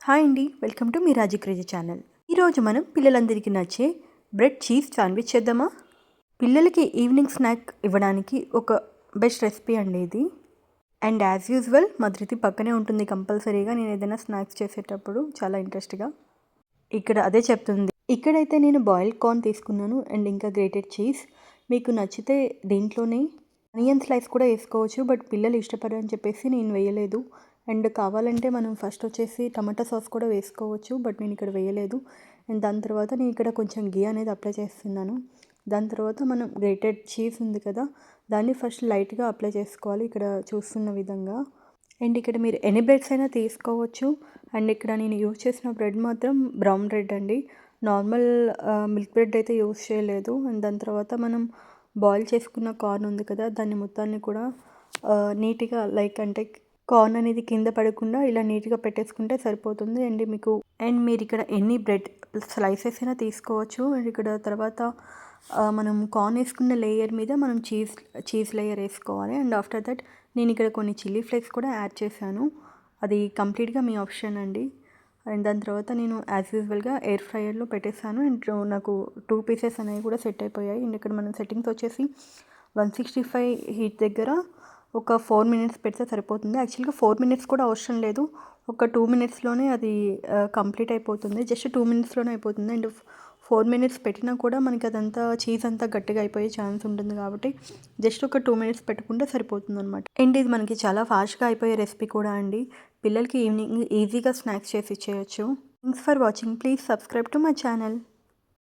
Hi అండి, welcome to me Raji crazy channel. ఈరోజు మనం పిల్లలందరికీ నచ్చే బ్రెడ్ చీజ్ శాండ్విచ్ చేద్దామా? పిల్లలకి ఈవినింగ్ స్నాక్ ఇవ్వడానికి ఒక బెస్ట్ రెసిపీ అండి ఇది. అండ్ యాజ్ యూజువల్ మా ధృతి పక్కనే ఉంటుంది కంపల్సరీగా నేను ఏదైనా స్నాక్స్ చేసేటప్పుడు చాలా ఇంట్రెస్ట్గా. ఇక్కడ అదే చెప్తుంది. ఇక్కడైతే నేను బాయిల్డ్ కార్న్ తీసుకున్నాను అండ్ ఇంకా గ్రేటెడ్ చీజ్. మీకు నచ్చితే దీంట్లోనే ఆనియన్ స్లైస్ కూడా వేసుకోవచ్చు, బట్ పిల్లలు ఇష్టపడరు అని చెప్పేసి నేను వేయలేదు. అండ్ కావాలంటే మనం ఫస్ట్ వచ్చేసి టమాటా సాస్ కూడా వేసుకోవచ్చు, బట్ నేను ఇక్కడ వేయలేదు. అండ్ దాని తర్వాత నేను ఇక్కడ కొంచెం గీ అనేది అప్లై చేస్తున్నాను. దాని తర్వాత మనం గ్రేటెడ్ చీజ్ ఉంది కదా, దాన్ని ఫస్ట్ లైట్గా అప్లై చేసుకోవాలి ఇక్కడ చూస్తున్న విధంగా. అండ్ ఇక్కడ మీరు ఎన్ని బ్రెడ్స్ అయినా తీసుకోవచ్చు. అండ్ ఇక్కడ నేను యూజ్ చేసిన బ్రెడ్ మాత్రం బ్రౌన్ బ్రెడ్ అండి, నార్మల్ మిల్క్ బ్రెడ్ అయితే యూజ్ చేయలేదు. అండ్ దాని తర్వాత మనం బాయిల్ చేసుకున్న కార్న్ ఉంది కదా, దాన్ని మొత్తాన్ని కూడా నీట్గా అంటే కార్న్ అనేది కింద పడకుండా ఇలా నీట్గా పెట్టేసుకుంటే సరిపోతుంది. అండ్ మీరు ఇక్కడ ఎన్ని బ్రెడ్ స్లైసెస్ అయినా తీసుకోవచ్చు. అండ్ ఇక్కడ తర్వాత మనం కార్న్ వేసుకున్న లేయర్ మీద మనం చీజ్ లేయర్ వేసుకోవాలి. అండ్ ఆఫ్టర్ దట్ నేను ఇక్కడ కొన్ని చిల్లీ ఫ్లేక్స్ కూడా యాడ్ చేశాను. అది కంప్లీట్గా మీ ఆప్షన్ అండి. అండ్ దాని తర్వాత నేను యాజ్ యూజువల్గా ఎయిర్ ఫ్రైయర్లో పెట్టేశాను. అండ్ నాకు 2 పీసెస్ అనేవి కూడా సెట్ అయిపోయాయి. అండ్ ఇక్కడ మనం సెట్టింగ్స్ వచ్చేసి 165 హీట్ దగ్గర ఒక 4 మినిట్స్ పెడితే సరిపోతుంది. యాక్చువల్గా 4 మినిట్స్ కూడా అవసరం లేదు, ఒక 2 మినిట్స్లోనే అది కంప్లీట్ అయిపోతుంది. జస్ట్ 2 మినిట్స్లోనే అయిపోతుంది. అండ్ 4 మినిట్స్ పెట్టినా కూడా మనకి అదంతా చీజ్ అంతా గట్టిగా అయిపోయే ఛాన్స్ ఉంటుంది కాబట్టి జస్ట్ ఒక 2 మినిట్స్ పెట్టుకుంటే సరిపోతుంది అనమాట. అండ్ ఇది మనకి చాలా ఫాస్ట్గా అయిపోయే రెసిపీ కూడా అండి. పిల్లలకి ఈవినింగ్ ఈజీగా స్నాక్స్ చేసి ఇచ్చేయచ్చు. Thanks for watching. Please subscribe to my channel.